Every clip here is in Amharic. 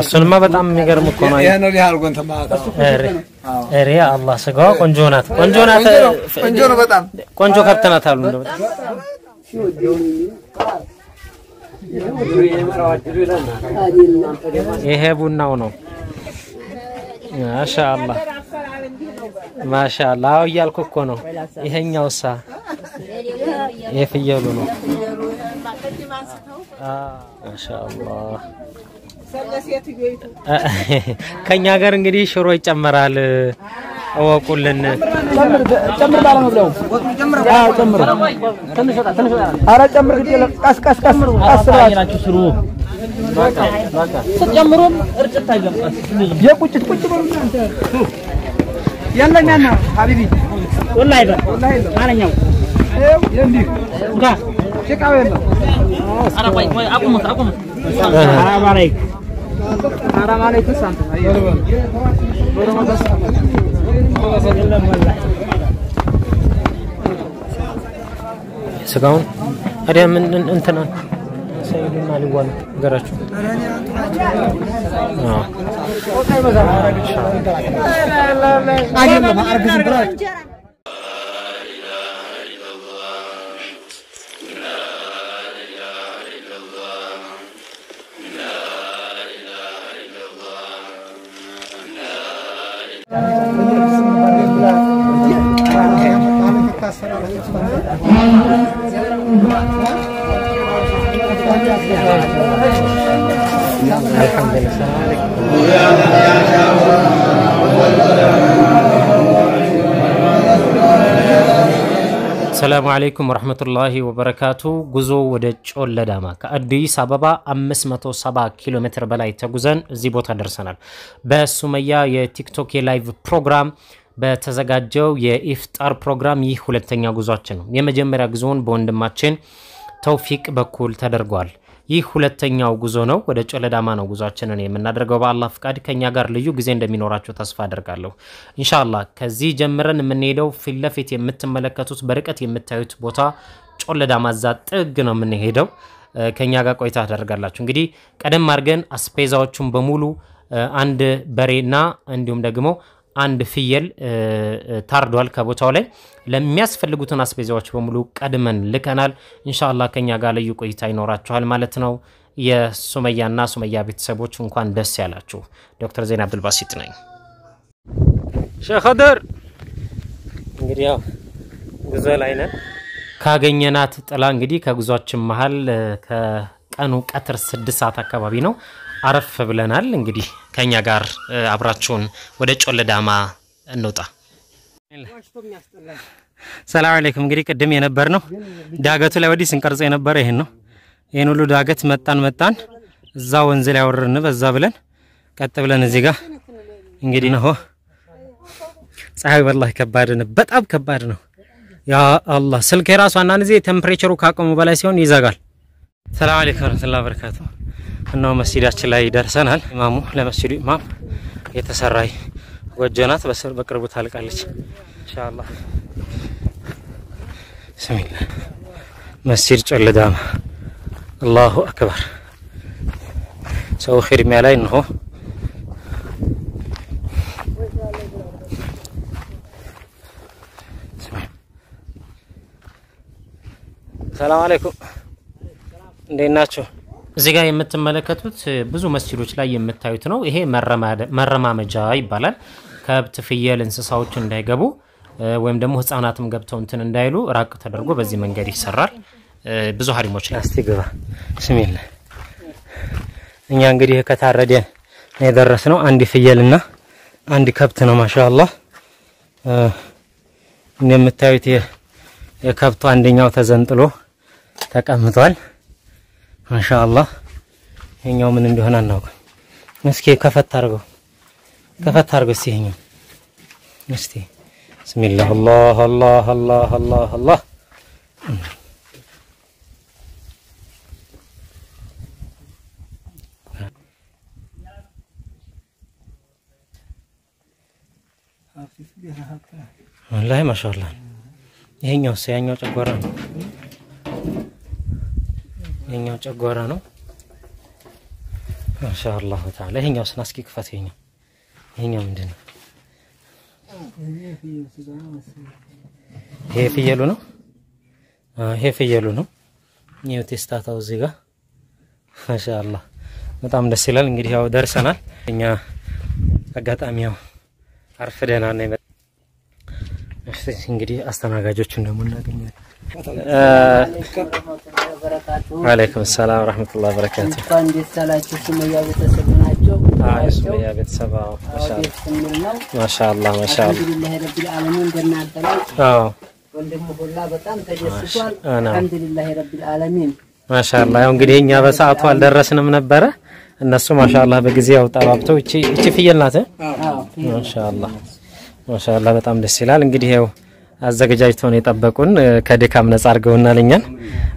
እሱንማ በጣም የሚገርም እኮ ነው። ይሄ ነው ሊያልጎን ተማታ እሬ አላህ ስጋው ቆንጆ ናት ቆንጆ ነው በጣም ቆንጆ ከብት ናት አሉ እንደው ይሄ ቡናው ነው ማሻአላህ አው ያልኩ እኮ ነው ይሄኛውሳ የፍየሉ ነው ማሻአላህ ከኛ ጋር እንግዲህ ሽሮ ይጨመራል አወቁልን ጨምር ባለ ነው ብለው ጨምር አረ ጨምር ግዴ ቀስ አስራችሁ ስሩ ስትጨምሩም እርጭት አይገባም የቁጭት ቁጭ ብሎ እናንተ ያለኛና ሀቢቢ ወላሂ ማለኛው የንዲ ጋ ሸቃው የለም አረ ቆይ አቁሙት حرام عليك سانت سقون هذا من انتنا سيدنا لوان قراتو السلام عليكم ورحمة الله وبركاته ጉዞ ወደ ጮለዳማ ከአዲስ አበባ 570 ኪሎ ሜትር በላይ ተጉዘን እዚህ ቦታ ደርሰናል በሱመያ የቲክቶክ የላይቭ ፕሮግራም በተዘጋጀው የኢፍጣር ፕሮግራም ይህ ሁለተኛ ጉዟችን ነው የመጀመሪያ ጉዞን በወንድማችን ተውፊቅ በኩል ተደርጓል ይህ ሁለተኛው ጉዞ ነው ወደ ጮለዳማ ነው ጉዟችንን የምናደርገው በአላህ ፍቃድ ከኛ ጋር ልዩ ጊዜ እንደሚኖራችሁ ተስፋ አደርጋለሁ ኢንሻአላህ ከዚህ ጀምረን የምንሄደው ፊትለፊት የምትመለከቱት በርቀት የምታዩት ቦታ ጮለዳማ ዛጥግ ነው የምንሄደው ከኛ ጋር ቆይታ አደርጋላችሁ እንግዲህ ቀደም አድርገን አስፔዛዎቹን በሙሉ አንድ በሬና እንዲሁም ደግሞ አንድ ፍየል ታርዷል ከቦታው ላይ ለሚያስፈልጉትን አስፔዛዎች በሙሉ ቀድመን ልከናል ኢንሻአላህ ከኛ ጋር ልዩ ቆይታ ይኖራችኋል ማለት ነው የሱመያና ሱመያ ቤተሰቦች እንኳን ደስ ያላችሁ ዶክተር ዘይን አብዱል ባሲጥ ነኝ ሼህ ኸድር እንግዲህ ያው ጉዞ ላይ ነን ካገኘናት ጥላ እንግዲህ ከጉዟችን መሃል ከቀኑ ቀትር 6 ሰዓት አካባቢ ነው አረፍ ብለናል እንግዲህ ከኛ ጋር አብራችሁን ወደ ጮለዳማ እንውጣ ሰላም አለይኩም እንግዲህ ቀደም የነበር ነው ዳገቱ ላይ ወዲህ ስንቀርጽ የነበረ ይሄን ሁሉ ዳገት መጣን እዛ ወንዝ ላይ ወረርን በዛ ብለን ቀጥ ብለን እዚህ ጋር እንግዲህ ነው ፀሐይ والله ከባድ ነው በጣም ከባድ ነው ያ አላህ ስልክ የራሱ አንዳንድ ጊዜ ቴምፕሬቸሩ ካቆሙ በላይ ሲሆን ይዘጋል ሰላም አለይኩም ወራህመቱላሂ ወበረካቱ ነው መስጂዳችን ላይ ደርሰናል ኢማሙ ለመስጂዱ ኢማም የተሰራይ ወጀናት በቅርቡ ታልቃለች ኢንሻአላህ ብስሚላህ መስጂድ ጮለዳማ አላሁ አክበር ሰው ኺድሚያ ላይ ነው ሰላም አለይኩም እንደናችሁ እዚህ ጋር የምትመለከቱት ብዙ መስጂዶች ላይ የምታዩት ነው ይሄ መረማመጃ ይባላል ከብት ፍየል እንስሳዎች እንዳይገቡ ወይም ደግሞ ህፃናትም ገብተው እንትን እንዳይሉ ራቅ ተደርጎ በዚህ መንገድ ይሰራል ብዙ ሀሪሞች ላይ አስተግባ ብስሚላህ እኛ እንግዲህ ከታረደ የደረስነው አንድ ፍየልና አንድ ከብት ነው ማሻአላህ እንደምታዩት የከብቱ አንደኛው ተዘንጥሎ ተቀምጧል ማሻአላህ የኛው ምን እንደሆነ አናውቅም እስኪ ከፈት አድርገው ሲሄኛው እስቲ ብስሚላህ አላህ አላህ አላህ አላህ አላህ والله ما شاء الله ይሄኛው ያኛው ጨጓራ ነው ما شاء الله تعالى ይሄኛው ስናስኪ ክፈት ይሄኛው ምንድነው ይሄ ፍየሉ ነው ይሄ ፍየሉ ነው ይሄው ቴስታታው እዚህ ጋር ما شاء الله በጣም ደስ ይላል እንግዲህ ያው ደርሰናል እኛ አጋጣሚው አርፍደና ነው እንግዲህ አስተናጋጆቹን ደግሞ እናገኛለን وعليكم السلام ورحمة الله وبركاته. كان ديسالاችሁ ሱመያ ቤተሰብ ናቸው ሱመያ ቤተሰብ ما شاء الله ما شاء الله الحمد لله رب العالمين በእናንተ ላይ ወንድሙ ሁላ በጣም ተደስቷል الحمد لله رب العالمين ما شاء الله ያው እንግዲህ እኛ በሰዓቱ አልደረስንም ነበር እነሱ ما شاء الله በጊዜው ጠባብተው እቺ ፍየል ናት ما شاء الله ما شاء الله በጣም ደስ ይላል እንግዲህ ያው አዘጋጃጅተው ነው የጠበቁን ከድካም ነፃ አርገውናልኛል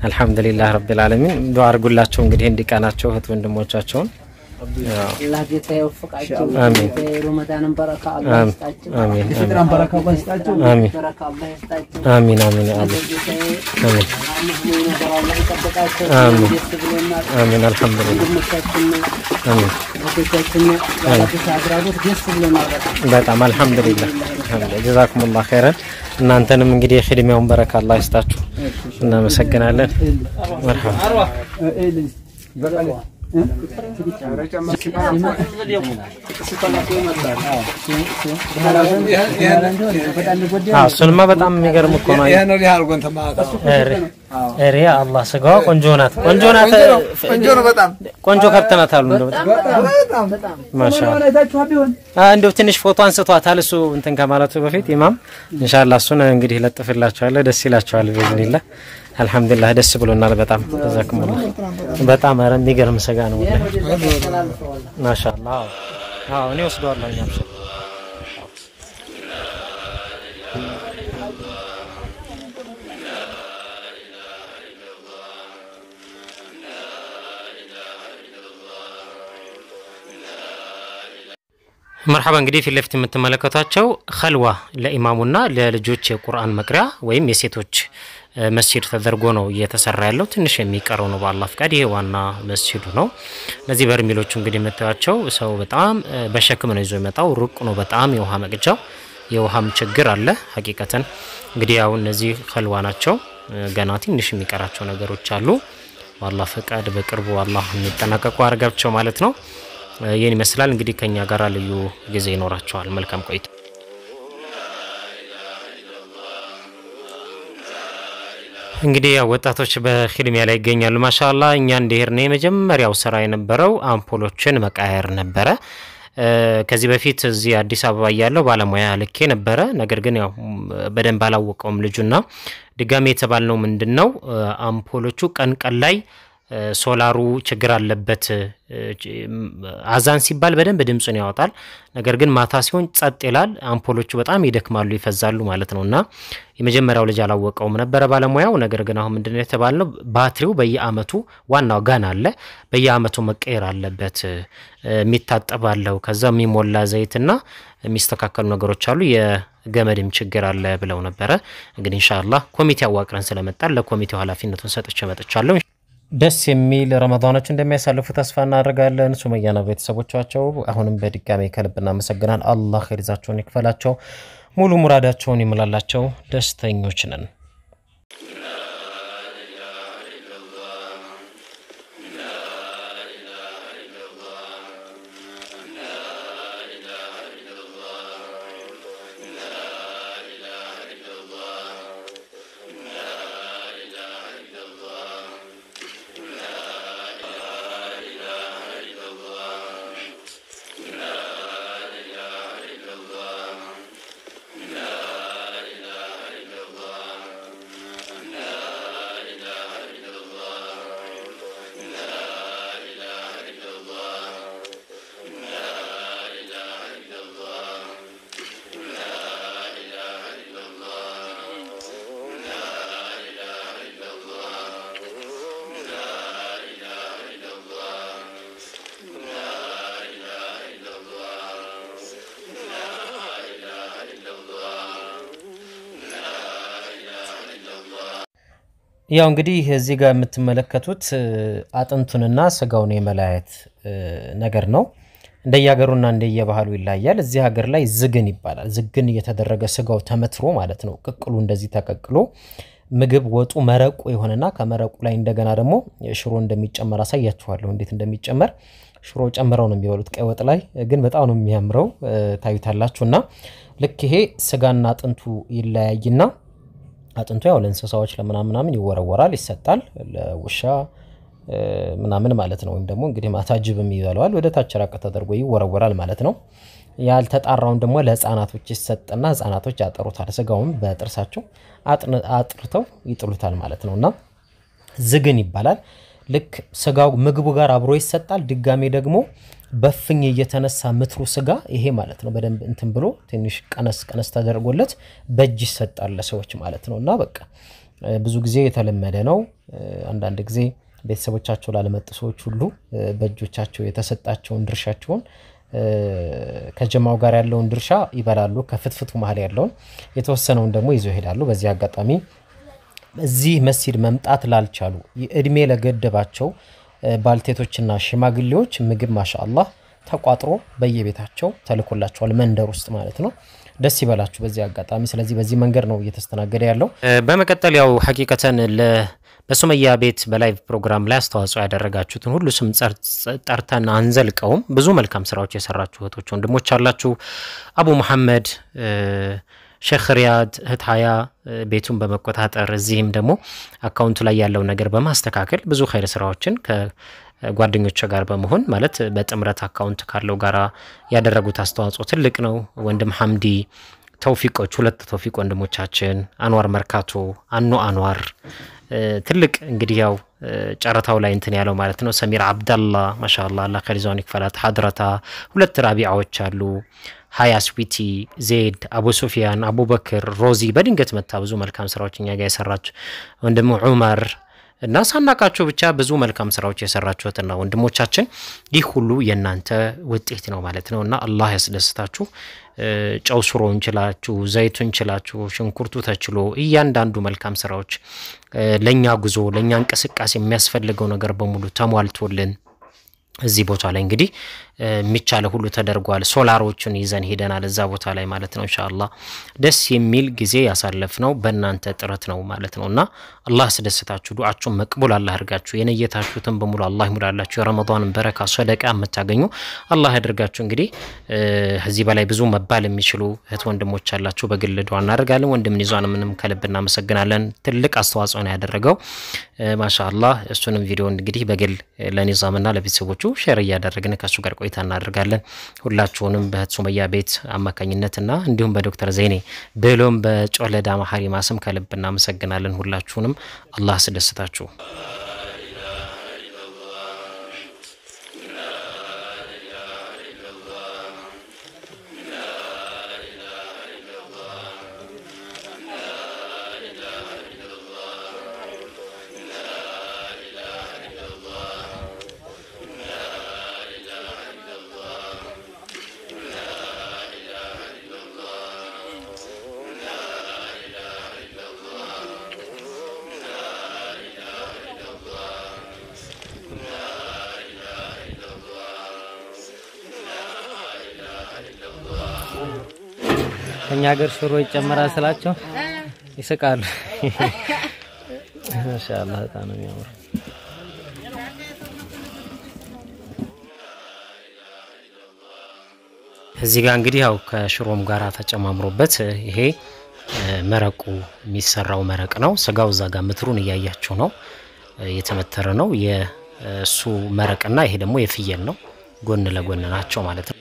አልহামዱሊላህ ረብል ዓለሚን ዱዓ አርጉላቸው እንግዲህ እንዲቃናቸው እህት ወንድሞቻቸውን አላህ ጌታ ይወፍቃቸው አሜን ረመዳንን በረካ አላህ ይስጣቸው አሜን ፍጥራን በረካ አላህ ይስጣቸው አሜን በረካ አላህ ይስጣቸው አሜን አሜን ያ አላህ አሜን አላህ ይጠብቃቸው አሜን አልহামዱሊላህ አሜን በጣም አልহামዱሊላህ ጀዛኩሙላህ ኸይራን እናንተንም እንግዲህ ኺድማውን በረካ አላህ ይስጣችሁ እናመሰግናለን መርሐባ እሱንማ በጣም የሚገርም እኮ ነው ይሄን ነው ያርጎን ተማታ ሪያ አላህ ስጋው ቆንጆ ናት ቆንጆ ነው በጣም ቆንጆ ከብተናት አሉ ነው በጣም ማሻአላህ እንደው ትንሽ ፎቶ አንስቷታል እሱ እንትን ከማለቱ በፊት ኢማም ኢንሻአላህ እሱን እንግዲህ ለጥፍላችኋለሁ ደስ ይላችኋል በእግዚአብሔር አልহামዱሊላህ ደስ ብሎናል በጣም ተዘክሙላህ በጣም አረ የሚገርም ስጋ ነው ማሻአላህ አዎ እኔ ወስደዋለሁ ያምሽ مرحبا እንግዲህ ፊት ለፊት የምትመለከቷቸው ኸልዋ ለኢማሙና ለልጆች የቁርአን መቅሪያ ወይም የሴቶች መስጂድ ተደርጎ ነው እየተሰራ ያለው ትንሽ የሚቀረው ነው በአላህ ፍቃድ ይሄ ዋና መስጂዱ ነው እነዚህ በርሜሎቹ እንግዲህ የምታዩቸው ሰው በጣም በሸክም ነው ይዞ የመጣው ሩቅ ነው በጣም የውሃ መቅጃው የውሃም ችግር አለ ሐቂቀተን እንግዲህ ያው እነዚህ ኸልዋ ናቸው ገና ትንሽ የሚቀራቸው ነገሮች አሉ በአላህ ፍቃድ በቅርቡ አላህ የሚጠናቀቁ አርጋቸው ማለት ነው ይሄን ይመስላል እንግዲህ ከኛ ጋር ልዩ ጊዜ ይኖራቸዋል መልካም ቆይታ እንግዲህ ያው ወጣቶች በኺድሚያ ላይ ይገኛሉ ማሻአላህ እኛ እንደሄርኔ መጀመሪያው ስራ የነበረው አምፖሎችን መቃየር ነበረ ከዚህ በፊት እዚህ አዲስ አበባ ያለው ባለሙያ ልኬ ነበረ ነገር ግን ያው በደንብ አላወቀውም ልጁና ድጋሜ የተባልነው ምንድነው አምፖሎቹ ቀን ላይ ሶላሩ ችግር አለበት አዛን ሲባል በደንብ ድምጹን ያወጣል ነገር ግን ማታ ሲሆን ጸጥ ይላል አምፖሎቹ በጣም ይደክማሉ ይፈዛሉ ማለት ነውና የመጀመሪያው ልጅ አላወቀውም ነበር ባለሙያው ነገር ግን አሁን ምንድነው የተባልነው ባትሪው በየአመቱ ዋናው ጋን አለ በየአመቱ መቀየር አለበት የሚታጠባለው ከዛ የሚሞላ ዘይትና የሚስተካከሉ ነገሮች አሉ የገመድም ችግር አለ ብለው ነበር እንግዲህ ኢንሻአላህ ኮሚቴ አዋቅረን ስለመጣን ለኮሚቴው ኃላፊነቱን ሰጥቼ መጥቻለሁ ደስ የሚል ረመዳኖች እንደሚያሳልፉ ተስፋ እናደርጋለን ሱመያና ቤተሰቦቻቸው አሁንም በድጋሚ ከልብና መሰግናን አላህ ኸይራቸውን ይክፈላቸው ሙሉ ሙራዳቸውን ይምላላቸው ደስተኞች ነን ያው እንግዲህ እዚህ ጋር የምትመለከቱት አጥንቱንና ስጋውን የመላየት ነገር ነው እንደየሀገሩና እንደየባህሉ ይለያያል እዚህ ሀገር ላይ ዝግን ይባላል ዝግን እየተደረገ ስጋው ተመትሮ ማለት ነው ቅቅሉ እንደዚህ ተቀቅሎ ምግብ ወጡ መረቁ ይሆንና ከመረቁ ላይ እንደገና ደግሞ ሽሮ እንደሚጨመር አሳያችኋለሁ እንዴት እንደሚጨመር ሽሮ ጨምረው ነው የሚበሉት ቀይ ወጥ ላይ ግን በጣም ነው የሚያምረው ታዩታላችሁና ልክ ይሄ ስጋና አጥንቱ ይለያይና አጥንቱ ያው ለእንስሳዎች ለምናምን ይወረወራል ይሰጣል ለውሻ ምናምን ማለት ነው ወይም ደግሞ እንግዲህ ማታጅብም ይበላዋል ወደ ታች ራቀ ተደርጎ ይወረወራል ማለት ነው ያልተጣራውን ደግሞ ለህፃናቶች ይሰጥና ህፃናቶች ያጠሩታል ስጋውን በጥርሳቸው አጥርተው ይጥሉታል ማለት ነውና ዝግን ይባላል ልክ ስጋው ምግቡ ጋር አብሮ ይሰጣል ድጋሜ ደግሞ በፍኝ እየተነሳ ምትሩ ስጋ ይሄ ማለት ነው በደንብ እንትን ብሎ ትንሽ ቀነስ ተደርጎለት በእጅ ይሰጣል ለሰዎች ማለት ነውና በቃ ብዙ ጊዜ የተለመደ ነው አንዳንድ ጊዜ ቤተሰቦቻቸው ላለመጡ ሰዎች ሁሉ በእጆቻቸው የተሰጣቸውን ድርሻቸውን ከጀማው ጋር ያለውን ድርሻ ይበላሉ ከፍትፍቱ መሃል ያለውን የተወሰነውን ደግሞ ይዘው ይሄዳሉ በዚህ አጋጣሚ እዚህ መስጊድ መምጣት ላልቻሉ እድሜ ለገደባቸው ባልቴቶችና ሽማግሌዎች ምግብ ማሻአላህ ተቋጥሮ በየቤታቸው ተልኮላቸዋል መንደር ውስጥ ማለት ነው ደስ ይበላችሁ በዚህ አጋጣሚ ስለዚህ በዚህ መንገር ነው እየተስተናገደ ያለው በመቀጠል ያው ሐቂቀተን በሱመያ ቤት በላይቭ ፕሮግራም ላይ አስተዋጽኦ ያደረጋችሁትን ሁሉ ስም ጠርተና አንዘልቀውም ብዙ መልካም ስራዎች የሰራችሁ እህቶች ወንድሞች አላችሁ አቡ መሐመድ ሼክ ሪያድ ህታያ ቤቱን በመቆጣጠር እዚህም ደግሞ አካውንቱ ላይ ያለው ነገር በማስተካከል ብዙ ኸይር ስራዎችን ከጓደኞች ጋር በመሆን ማለት በጥምረት አካውንት ካለው ጋራ ያደረጉት አስተዋጽኦ ትልቅ ነው ወንድም ሐምዲ ተውፊቆች ሁለት ተውፊቅ ወንድሞቻችን አንዋር መርካቶ አንዋር ትልቅ እንግዲህ ያው ጨረታው ላይ እንትን ያለው ማለት ነው ሰሚር አብደላ ማሻአላህ አላህ ከሪዛውን ይክፈላት ሐድረታ ሁለት ራቢዓዎች አሉ ሃያ ስዊቲ ዜድ አቡ ሱፊያን አቡበክር ሮዚ በድንገት መጣ ብዙ መልካም ስራዎችኛ ጋር ያሰራች ወንድሙ ዑመር እና ሳናቃቸው ብቻ ብዙ መልካም ስራዎች የሰራችሁትና ወንድሞቻችን ይህ ሁሉ የናንተ ውጤት ነው ማለት ነውና አላህ ያስደስታችሁ ጨው ሽሮ እንችላችሁ ዘይቱን እንችላችሁ ሽንኩርቱ ተችሎ እያንዳንዱ መልካም ስራዎች ለኛ ጉዞ ለኛ እንቅስቃሴ የሚያስፈልገው ነገር በሙሉ ተሟልቶልን እዚህ ቦታ ላይ እንግዲህ ሚቻለ ሁሉ ተደርጓል ሶላሮችን ይዘን ሄደናል እዛ ቦታ ላይ ማለት ነው ኢንሻአላህ ደስ የሚል ጊዜ ያሳለፍነው በእናንተ ጥረት ነው ማለት ነውና አላህ ያስደስታችሁ ዱዓችሁን መቅቡል አላህ ያርጋችሁ የነየታችሁትን በሙሉ አላህ ይሙላላችሁ የረመዳን በረካ ሰደቃ የምታገኙ አላህ ያድርጋችሁ እንግዲህ እዚህ በላይ ብዙ መባል የሚችሉ እህት ወንድሞች አላችሁ በግል ዱዓ እናደርጋለን ወንድም ኒዛን ምንም ከልብና መሰግናለን ትልቅ አስተዋጽኦ ነው ያደረገው ማሻአላህ እሱንም ቪዲዮ እንግዲህ በግል ለኒዛምና ለቤተሰቦቹ ሼር ያደረግን ከሱ ጋር ቆይታ እናደርጋለን ሁላችሁንም በሱመያ ቤት አማካኝነትና እንዲሁም በዶክተር ዘይኔ በሎም በጮለዳ ማሐሪማ ስም ከልብና መሰግናለን ሁላችሁንም አላህ ያስደስታችሁ ከኛ ሀገር ሽሮ ይጨመራል ስላቸው ይስቃሉ ማሻአላህ በጣም ነው የሚያምር እዚህ ጋር እንግዲህ ያው ከሽሮም ጋራ ተጨማምሮበት ይሄ መረቁ የሚሰራው መረቅ ነው ስጋው እዛ ጋር ምትሩን እያያችሁ ነው የተመተረ ነው የሱ መረቅና ይሄ ደግሞ የፍየል ነው ጎን ለጎን ናቸው ማለት ነው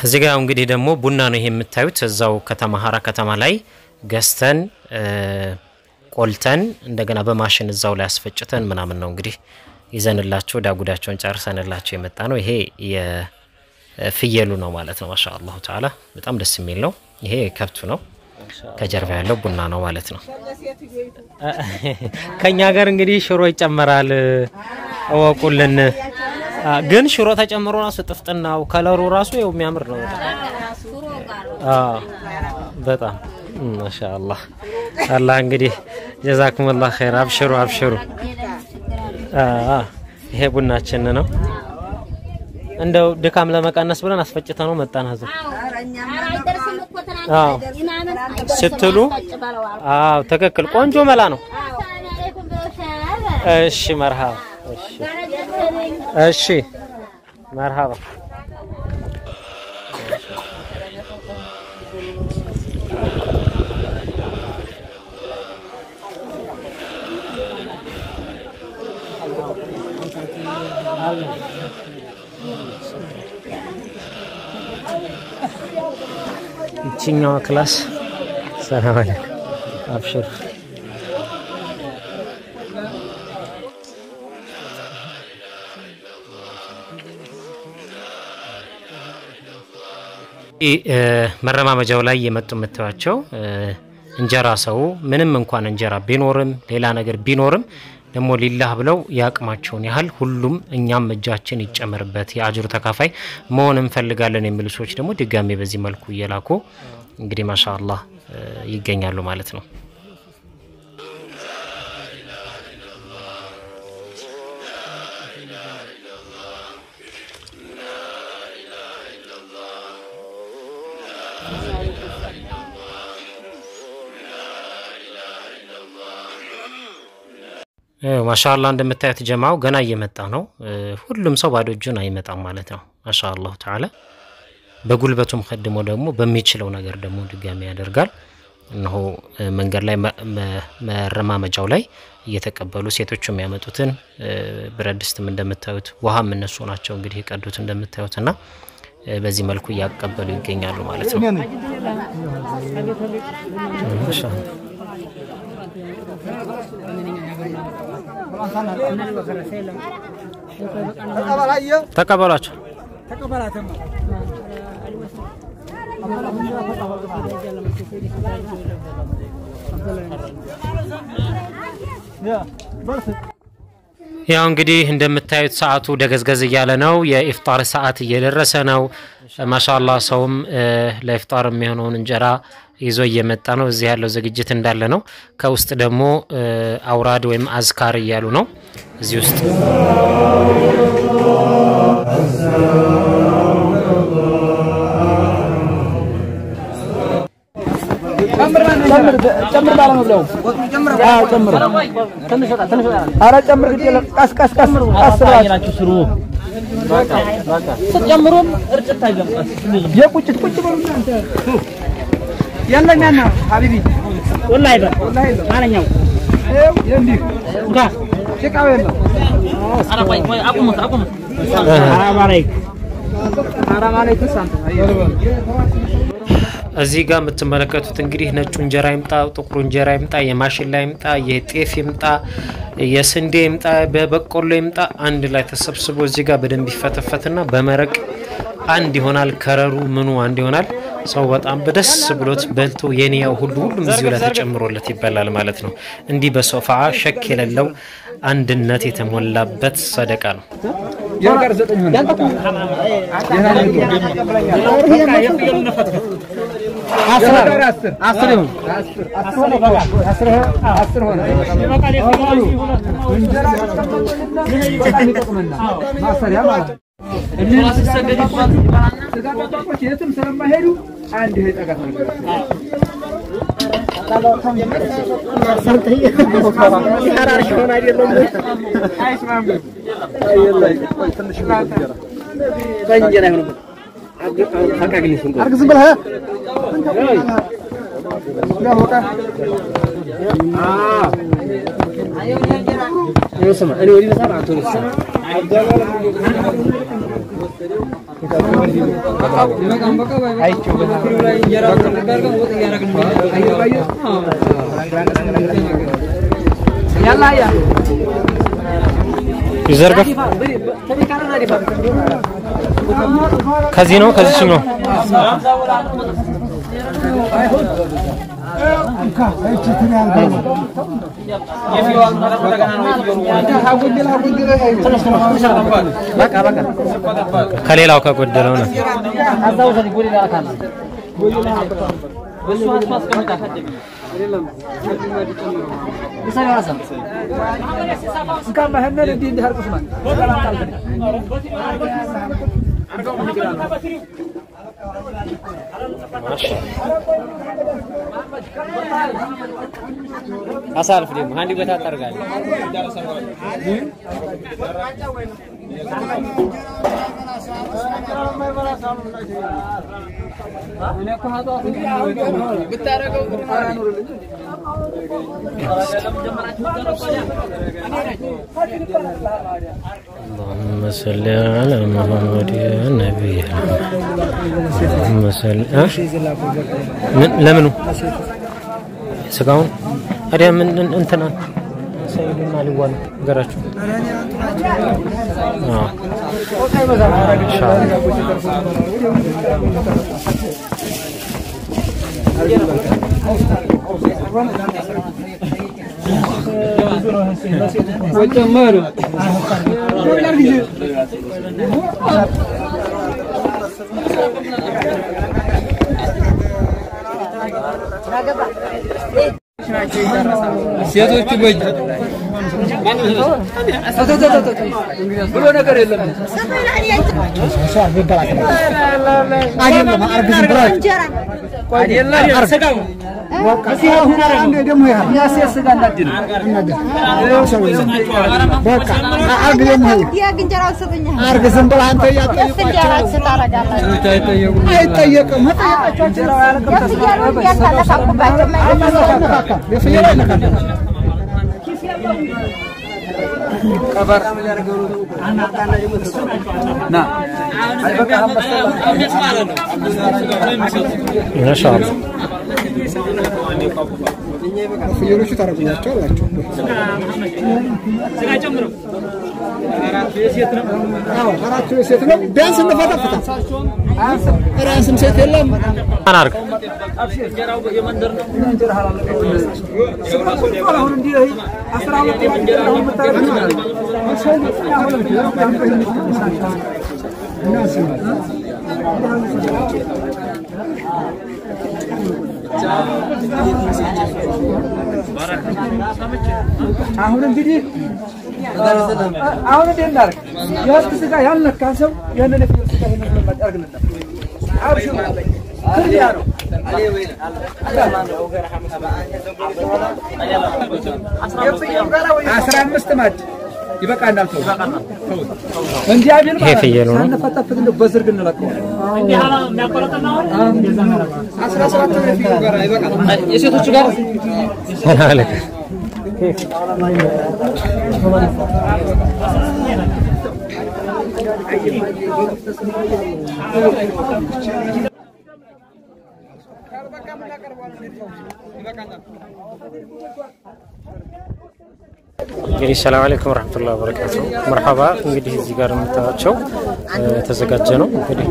እዚህ ጋር እንግዲህ ደግሞ ቡና ነው ይሄ የምታዩት እዛው ከተማ ሐራ ከተማ ላይ ገስተን ቆልተን እንደገና በማሽን እዛው ላይ አስፈጭተን ምናምን ነው እንግዲህ ይዘንላችሁ ዳጉዳቸውን ጨርሰንላችሁ የመጣ ነው ይሄ የፍየሉ ነው ማለት ነው ማሻአላህ ተዓላ በጣም ደስ የሚል ነው ይሄ ከብቱ ነው ከጀርባ ያለው ቡና ነው ማለት ነው ከኛ ጋር እንግዲህ ሽሮ ይጨመራል አወቁልን ግን ሽሮ ተጨምሮ ራሱ ጥፍጥናው ከለሩ ራሱ ይው የሚያምር ነው በጣም ማሻአላህ አላህ እንግዲህ ጀዛኩሙላህ ኸይር አብሽሩ አብሽሩ ይሄ ቡናችን ነው እንደው ድካም ለመቀነስ ብለን አስፈጭተን ነው መጣን ሀዘር ስትሉ ትክክል ቆንጆ መላ ነው እሺ መርሃባ እሺ መርሃባ ይችኛው ክላስ ሰላም አለይኩም አብሽር መረማመጃው ላይ የመጡ መተዋቸው እንጀራ ሰው ምንም እንኳን እንጀራ ቢኖርም ሌላ ነገር ቢኖርም ደሞ ሊላህ ብለው ያቅማቸውን ያህል ሁሉም እኛም እጃችን ይጨመርበት ያጅሩ ተካፋይ መሆን እንፈልጋለን የሚሉ ሰዎች ደሞ ድጋሜ በዚህ መልኩ ይላኩ እንግዲህ ማሻአላህ ይገኛሉ ማለት ነው ማሻአላህ እንደምታዩት ጀማው ገና እየመጣ ነው ሁሉም ሰው ባዶ እጁን አይመጣም ማለት ነው ማሻአላህ ተዓላ በጉልበቱም ኸድሞ ደግሞ በሚችለው ነገር ደግሞ ድጋሚ ያደርጋል እነሆ መንገድ ላይ መረማመጃው ላይ እየተቀበሉ ሴቶችም ያመጡትን ብረድስትም እንደምታዩት ውሃም እነሱ ናቸው እንግዲህ የቀዱት እንደምታዩትና በዚህ መልኩ ያቀበሉ ይገኛሉ ማለት ነው ማሻአላህ ተቀበላችሁ ተቀበላተም ያው እንግዲህ እንደምታዩት ሰዓቱ ደገዝገዝ ያለ ነው የኢፍጣር ሰዓት እየደረሰ ነው ማሻአላህ ሰውም ለኢፍጣር የሚሆነውን እንጀራ ይዞ እየመጣ ነው እዚህ ያለው ዝግጅት እንዳለ ነው ከውስጥ ደግሞ አውራድ ወይም አዝካር ይያሉ ነው እዚህ ውስጥ ጨምር ባለ ነው ብለው ጨምር ትንሽ አረ ጨምር ግዴለ ቀስ ቀስ ቀስ ቀስ ያላችሁ ስሩ ጨምሩም እርጭት አይገባስ የቁጭት ቁጭ ብሎ እናንተ ያለኛና ሀቢቢ ወላሂ ማለኛው የንዲ ጋ ጭቃው የለም አረ ቆይ አቁሙት ሰላም አለይኩም ሳንተ እዚህ ጋር የምትመለከቱት እንግዲህ ነጩ እንጀራ ይምጣ ጥቁሩ እንጀራ ይምጣ የማሽላ ይምጣ የጤፍ ይምጣ የስንዴ ይምጣ በበቆሎ ይምጣ አንድ ላይ ተሰብስቦ እዚህ ጋር በደንብ ይፈተፈትና በመረቅ አንድ ይሆናል ከረሩ ምኑ አንድ ይሆናል ሰው በጣም በደስ ብሎት በልቶ የኒያው ሁሉም እዚህ ላይ ተጨምሮለት ይበላል ማለት ነው እንዲህ በሶፋ ሸክ የሌለው አንድነት የተሞላበት ሰደቃ ነው ያንቀር ዘጠኝ ሆነ يزرقف كازينو كازينو ከሌላው ከጎደለው ነው አሳልፍ ደግሞ አንዲ ቦታ ታርጋለህ اللهم صل على محمد يا نبي اللهم صل لمنو سقاون هذا من انتنا سيدنا علي وان قراتو ان شاء ሴቶቹ በጅ ብሎ ነገር የለም كبر نعم ما شاء الله ፍየሎቹ ታረቁኛቸው አላችሁ ስጋ ጨምሩ አራቱ የሴት ነው ቢያንስ እንፈታፍታ ራስም ሴት የለም አናርግ እንጀራው የመንደር ነው እንጀራ ሐላል አሁን እንዴ 12 እንጀራ መታረቅ አሁን እንግዲህ አሁን እንደናር ያስክ ስጋ ያልነካ ሰው ያንን ፍየል ስጋ ይሄንን ማድረግልና አብሽ ከሪያ ነው አለ ወይ አስራ አምስት ማድ ይበቃናል ተው እንዲያቢል ማለት ሳንፈተፍት ነው በዝርግ እንለቀው እንዲህ ሐላ የሚያቆረጠና እንደዛ ነው 17 ፍየል ጋር ይበቃል የሴቶቹ ጋር አለከ እንግዲህ ሰላም አለይኩም ወራህመቱላሂ ወበረካቱ መርሐባ እንግዲህ እዚህ ጋር የምታዩቸው ተዘጋጀ ነው እንግዲህ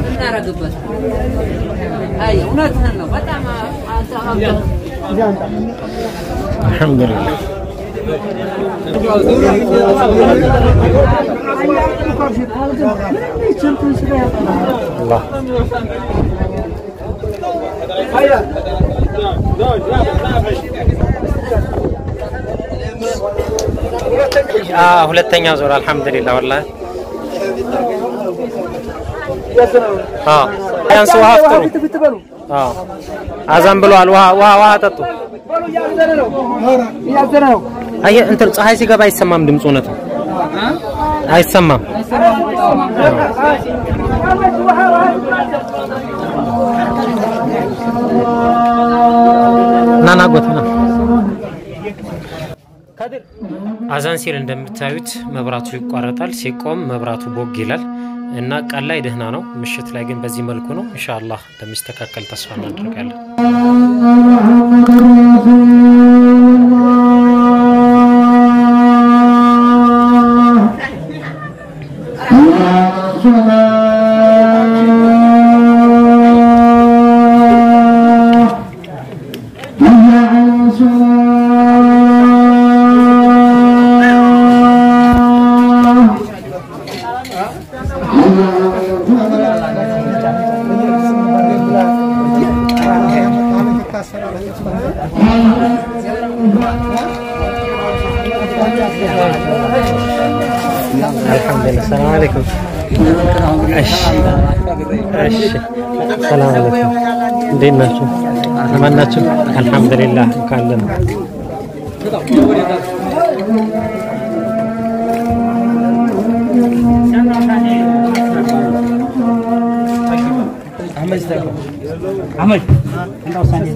እናረግበት አይ እውነትህን ነው በጣም الحمد لله الله ሁለተኛ ዙር አልহামዱሊላህ والله ያንስ ውሃ አፍጥሩ አዛን ብሏል ውሃ ጠጡ አይ እንትን ፀሐይ ሲገባ አይሰማም ድምጹ ነው አይሰማም ናናጎትና አዛን ሲል እንደምታዩት መብራቱ ይቋረጣል ሲቆም መብራቱ ቦግ ይላል እና ቀን ላይ ደህና ነው ምሽት ላይ ግን በዚህ መልኩ ነው ኢንሻአላህ እንደሚስተካከል ተስፋ እናደርጋለን الحمدلله السلام عليكم السلام عليكم ديناتكم اماناتكم الحمد لله كلنا احمد انت وصلني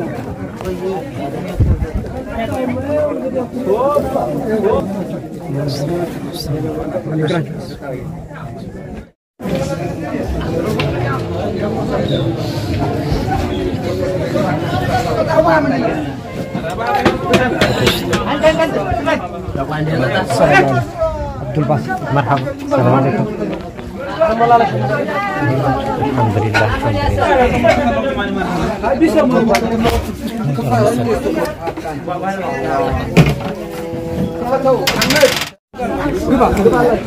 عبد الباسط مرحبا السلام عليكم الحمد لله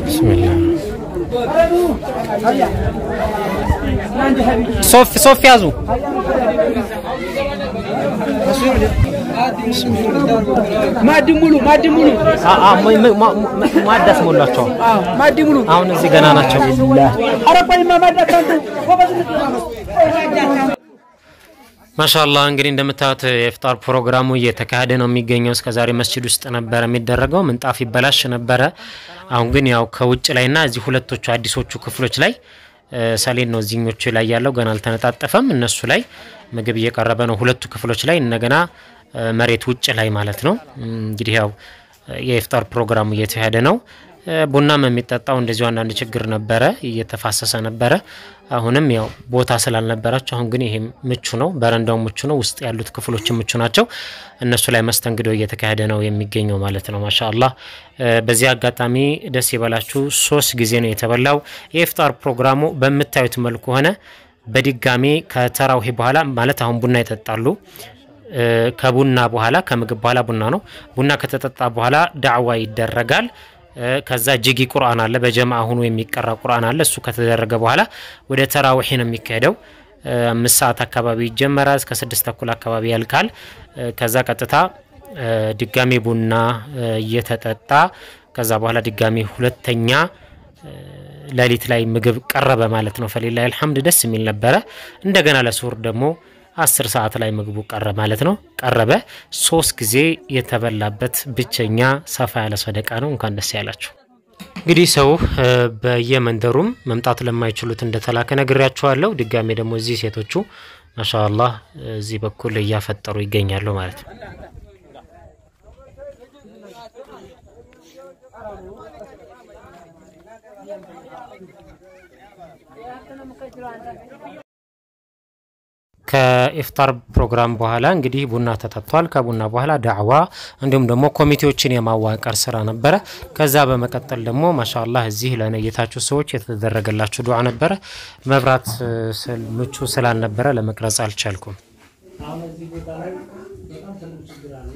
بسم الله صوفي يازو ما دمولو ما داس مولاچو ما دمولو አሁን እዚህ ገና ናቸው አረባይ ማማዳካንቱ ማሻአላህ እንግዲህ እንደምታዩት የኢፍጣር ፕሮግራሙ እየተካሄደ ነው የሚገኘው እስከዛሬ መስጂድ ውስጥ ነበር የሚደረገው ምንጣፍ ይበላሽ ነበር አሁን ግን ያው ከውጭ ላይና እዚህ ሁለቶቹ አዲሶቹ ክፍሎች ላይ ሰሌን ነው እዚህኞቹ ላይ ያለው ገና አልተነጣጠፈም እነሱ ላይ ምግብ እየቀረበ ነው ሁለቱ ክፍሎች ላይ እንደገና መሬት ውጭ ላይ ማለት ነው እንግዲህ ያው የኢፍጣር ፕሮግራሙ እየተካሄደ ነው ቡናም የሚጠጣው እንደዚህ አንዳንድ ችግር ነበረ እየተፋሰሰ ነበረ አሁንም ያው ቦታ ስላልነበራቸው አሁን ግን ይሄ ምቹ ነው በረንዳው ምቹ ነው ውስጥ ያሉት ክፍሎች ምቹ ናቸው እነሱ ላይ መስተንግዶ እየተካሄደ ነው የሚገኘው ማለት ነው ማሻአላህ በዚህ አጋጣሚ ደስ ይበላችሁ 3 ጊዜ ነው የተበላው የኢፍጣር ፕሮግራሙ በመታዩት መልኩ ሆነ በድጋሚ ከተራውሂ በኋላ ማለት አሁን ቡና ይጠጣሉ ከቡና በኋላ ከምግብ በኋላ ቡና ነው ቡና ከተጠጣ በኋላ ዳዕዋ ይደረጋል ከዛ ጂጊ ቁርአን አለ በጀማዓ ሆኖ የሚቀራ ቁርአን አለ እሱ ከተደረገ በኋላ ወደ ተራውሂ ነው የሚካሄደው 5 ሰዓት አካባቢ ይጀመራል እስከ 6 ተኩል አካባቢ ያልቃል ከዛ ቀጥታ ድጋሚ ቡና እየተጠጣ ከዛ በኋላ ድጋሚ ሁለተኛ ሌሊት ላይ ምግብ ቀረበ ማለት ነው ፈሊላሂ الحمد ደስ የሚል ነበር እንደገና ለሱር ደግሞ 10 ሰዓት ላይ ምግቡ ቀረበ ማለት ነው ቀረበ 3 ጊዜ የተበላበት ብቸኛ ሰፋ ያለ ሰደቃ ነው እንኳን ደስ ያላችሁ እንግዲህ ሰው በየመንደሩም መምጣት ለማይችሉት እንደተላከ ነግሬያችኋለሁ ድጋሚ ደግሞ እዚህ ሴቶቹ ማሻአላህ እዚህ በኩል ያፈጠሩ ይገኛሉ ማለት ነው ከኢፍጣር ፕሮግራም በኋላ እንግዲህ ቡና ተጠጥቷል ከቡና በኋላ ዳዕዋ እንዲሁም ደግሞ ኮሚቴዎችን የማዋቀር ስራ ነበር ከዛ በመቀጠል ደግሞ ማሻአላህ እዚህ ለነየታችሁ ሰዎች የተደረገላችሁ ዱዓ ነበር መብራት ምቹ ስላልነበረ ለመቅረጽ አልቻልኩም አሁን እዚህ ቦታ ላይ በጣም ትልቅ ችግር አለ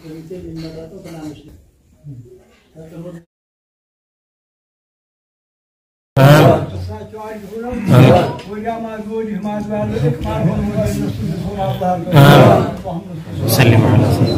ኮሚቴ ሊመረጡ ተናምሽ سلم على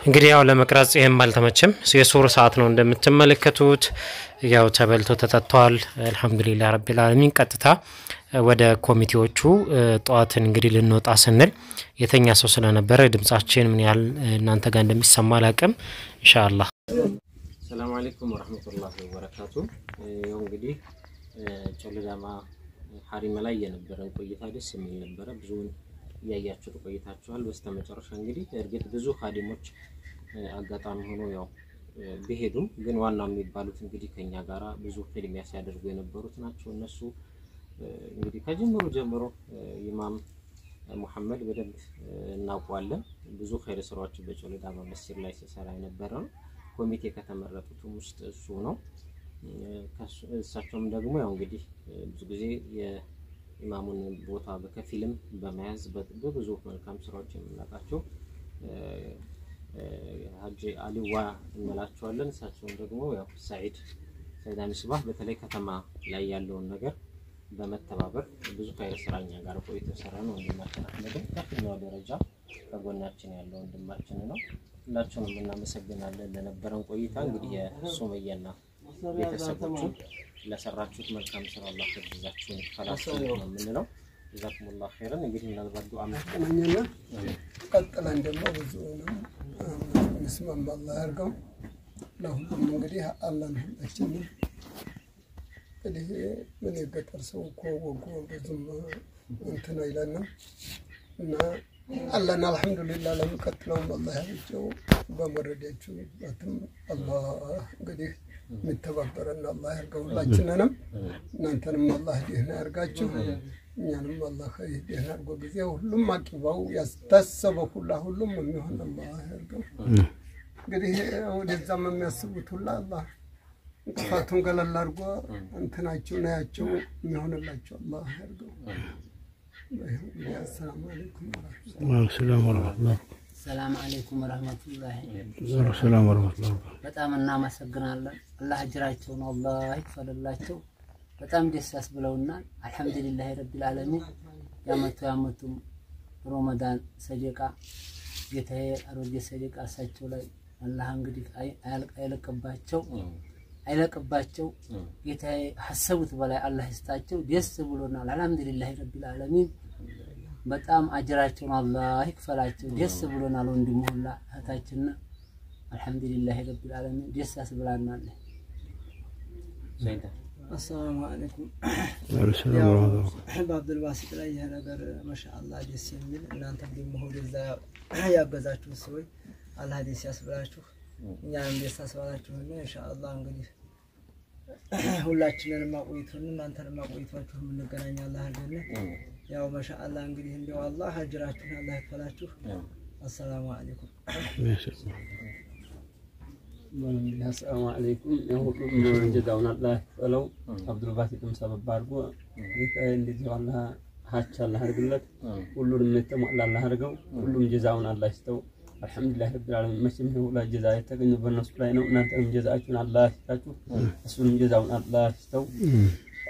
እንግዲህ ያው ለመቅረጽ ይሄም አልተመቸም የሱር ሰዓት ነው እንደምትመለከቱት ያው ተበልቶ ተጠጥቷል አልহামዱሊላህ ረቢል ዓለሚን ቀጥታ ወደ ኮሚቴዎቹ ጧትን እንግዲህ ልንወጣ ስንል የተኛ ሰው ስለነበረ ድምጻችን ምን ያህል እናንተ ጋር እንደሚሰማ አላቀም ኢንሻአላህ ሰላም አለይኩም ወራህመቱላሂ ወበረካቱ ያው እንግዲህ ጮለዳማ ሐሪም ላይ የነበረን ቆይታ ደስ የሚል ነበር ብዙውን ያያችሁ ቆይታችኋል በስተመጨረሻ እንግዲህ እርግጥ ብዙ ኻዲሞች አጋጣሚ ሆኖ ያው በሄዱም ግን ዋናው የሚባሉት እንግዲህ ከኛ ጋራ ብዙ ፊልሚያ ሲያደርጉ የነበሩት ናቸው እነሱ እንግዲህ ከጀምሩ ጀምሮ ኢማም መሐመድ በደንብ እናውቀዋለን ብዙ ኸይር ስራዎች በጮለዳማ መስጂድ ላይ ሲሰራ የነበረ ኮሚቴ ከተመረጡት ውስጥ እሱ ነው ከእሳቸውም ደግሞ ያው እንግዲህ ብዙ ጊዜ የኢማሙን ቦታ በከፊልም በመያዝ በብዙ መልካም ስራዎች የምናውቃቸው ሀጂ አሊዋ እንላቸዋለን እሳቸውም ደግሞ ያው ሰዒድ ምስባህ በተለይ ከተማ ላይ ያለውን ነገር በመተባበር ብዙ ኸይር ስራኛ ጋር ቆይቶ ሰራ ነው እንደማከና ከፍተኛው ደረጃ ከጎናችን ያለው ወንድማችን ነው ሁላችሁንም እናመሰግናለን ለነበረን ቆይታ እንግዲህ የሱመያና ቤተሰቦቹ ለሰራችሁት መልካም ስራ አላህ ይጀዛችሁ ይፈላችሁ ነው የምንለው ጀዛኩሙላህ ኸይራን እንግዲህ ምናልባት ዱዓ ማስተናኛና ቀጥለን ደግሞ ብዙ ነው መስማም አላህ ያርገው ለሁሉም እንግዲህ አላህ ሁላችን እንግዲህ ምን የገጠር ሰው እኮ ወጎ ብዙም እንትን አይለንም እና አላህና አልহামዱሊላህ ለሚቀጥለው አላህ ያርጀው በመረዳችሁ ባትም አላህ እንግዲህ መተባበረና አላህ ያርገው ሁላችንንም እናንተንም አላህ ደህና ያርጋችሁ እኛንም አላህ ደህና ያርገው ጊዜ ሁሉም አቂባው ያስታሰበው ሁሉም የሚሆን አላህ ያርገው እንግዲህ ወደዛም የሚያስቡት ሁሉ አላህ እንቅፋቱን ገለል አድርጎ እንትናቸው ናያቸው የሚሆንላቸው አላህ ያርገው السلام عليكم ورحمة الله السلام عليكم ورحمة الله السلام ورحمة الله በጣም እናመሰግናለን አላህ አጅራቸውን አላህ ይክፈልላቸው በጣም ደስ ያስብለውናል አልহামዱሊላህ ረቢል ዓለሚን ያመቱ ረመዳን ሰደቃ ጌታዬ አሮጌ ሰደቃ እሳቸው ላይ አላህ እንግዲህ አይለቅባቸው ጌታዬ ሐሰቡት በላይ አላህ ይስጣቸው ደስ ብሎናል አልহামዱሊላህ ረቢል ዓለሚን በጣም አጅራቸውን አላህ ይክፈላቸው ደስ ብሎናል ወንድም ሁላ እህታችን አልহামዱሊላህ ረቢል ዓለሚን ደስ ያስብላናል السلام عليكم السلام عليكم عبد الباسط ላይ ይሄ ነገር ማሻአላህ ደስ የሚል እናንተ ደግሞ ወደዛ ያገዛችሁ ሰዎች አላህ ደስ ያስብላችሁ እኛም ደስ ያስብላችሁ ኢንሻአላህ እንግዲህ ሁላችንንም አቆይቱን እናንተንም አቆይቷችሁ ምን ገናኛ አላህ አድርገን ያው ማሻአላህ እንግዲህ እንደው አላህ አጅራችሁን አላህ ይክፈላችሁ السلام عليكم السلام عليكم يهودم جداون الله فلو عبد الباسطም ሰበብ አድርጎ እንደዚህ አላህ ሀቻ አላህ አድርግለት ሁሉንም ተሟላ አላህ አድርገው ሁሉም ጀዛውን አላህ ይስጠው አልহামዱሊላህ ረቢል ዓለሚን መቼም ሁሉ ጀዛ የተገኘው በእነሱ ላይ ነው እናንተም ጀዛችሁን አላህ ይስጣችሁ እሱንም ጀዛውን አላህ ይስጠው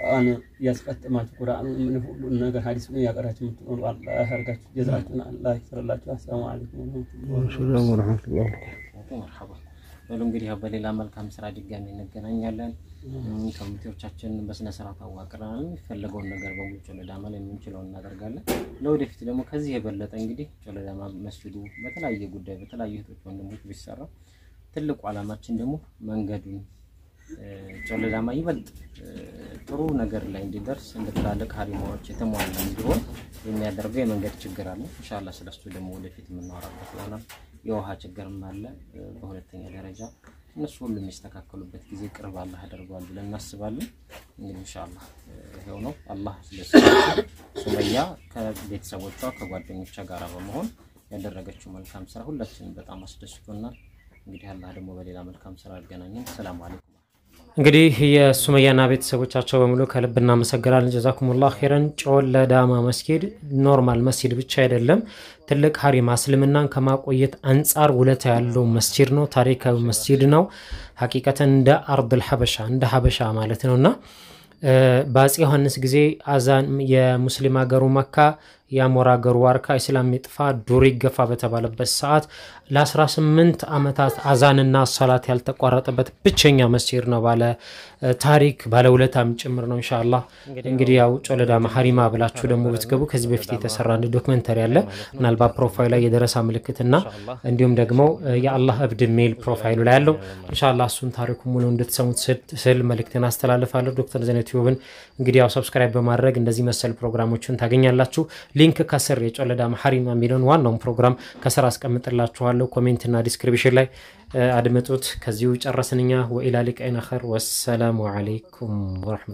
አነ ያስቀጥማችሁ ቁርአን ምን ሁሉ ነገር ሐዲስ ነው ያቀራችሁ ምትኖሩ አላህ ያርጋችሁ ጀዛችሁን አላህ ይስራላችሁ። አሰላሙ አለይኩም ወራህመቱላሂ ወበረካቱሁ። በሉ እንግዲህ በሌላ መልካም ስራ ድጋሚ እንገናኛለን ኮሚቴዎቻችን በስነ ስርዓት አዋቅረናል የሚፈልገውን ነገር በሙሉ ጮለዳማ ላይ የምንችለው እናደርጋለን ለወደፊት ደግሞ ከዚህ የበለጠ እንግዲህ ጮለዳማ መስጂዱ በተለያየ ጉዳይ በተለያየ ህቶች ወንድሞች ቢሰራ ትልቁ ዓላማችን ደግሞ መንገዱን ጮለዳማ ይበልጥ ጥሩ ነገር ላይ እንዲደርስ እንደተላልቅ ሀሪማዎች የተሟላ እንዲሆን የሚያደርገው የመንገድ ችግር አለ ኢንሻአላህ ስለሱ ደግሞ ወደፊት የምናወራበት ይሆናል የውሃ ችግርም አለ በሁለተኛ ደረጃ እነሱ ሁሉ የሚስተካከሉበት ጊዜ ቅርብ አላህ ያደርጋል ብለን እናስባለን እንግዲህ ኢንሻአላህ ይሄው ነው አላህ ስለሰጣቸው ሱመያ ከቤተሰቦቿ ከጓደኞቿ ጋር በመሆን ያደረገችው መልካም ስራ ሁላችንም በጣም አስደስቶናል እንግዲህ አላህ ደግሞ በሌላ መልካም ስራ ያገናኘን ሰላም አለይኩም እንግዲህ የሱመያና ቤተሰቦቻቸው በሙሉ ከልብና መሰገራለን ጀዛኩሙላህ ኸይረን ጮለዳማ መስጊድ ኖርማል መስጊድ ብቻ አይደለም ትልቅ ሀሪማ እስልምናን ከማቆየት አንፃር ውለታ ያለው መስጊድ ነው ታሪካዊ መስጊድ ነው ሐቂቀተን እንደ አርዱል ሐበሻ እንደ ሐበሻ ማለት ነውና ባጽ ዮሐንስ ጊዜ አዛን የሙስሊም ሀገሩ መካ ያሞራ ሀገሩ ዋርካ እስላም ይጥፋ ዱር ይገፋ በተባለበት ሰዓት ለ18 አመታት አዛንና ሶላት ያልተቋረጠበት ብቸኛ መስጂድ ነው ባለ ታሪክ ባለ ውለታም ጭምር ነው ኢንሻአላህ እንግዲህ ያው ጮለዳማ ሀሪማ ብላችሁ ደግሞ ብትገቡ ከዚህ በፊት የተሰራ አንድ ዶክመንተሪ አለ ምናልባት ፕሮፋይል ላይ የደረሳ ምልክትና እንዲሁም ደግሞ የአላህ እብድ ሜል ፕሮፋይሉ ላይ ያለው ኢንሻአላህ እሱን ታሪኩ ሙሉ እንድትሰሙት ስል መልእክቴን አስተላልፋለሁ ዶክተር ዘነት ዩብን እንግዲህ ያው ሰብስክራይብ በማድረግ እንደዚህ መሰል ፕሮግራሞችን ታገኛላችሁ ሊንክ ከስር የጮለዳማ ሀሪማ የሚለውን ዋናው ፕሮግራም ከስር አስቀምጥላችኋለሁ ኮሜንት እና ዲስክሪፕሽን ላይ አድምጡት ከዚሁ ጨረስንኛ ወኢላ ሊቀይና ኸይር ወሰላሙ አለይኩም ወራህመቱላህ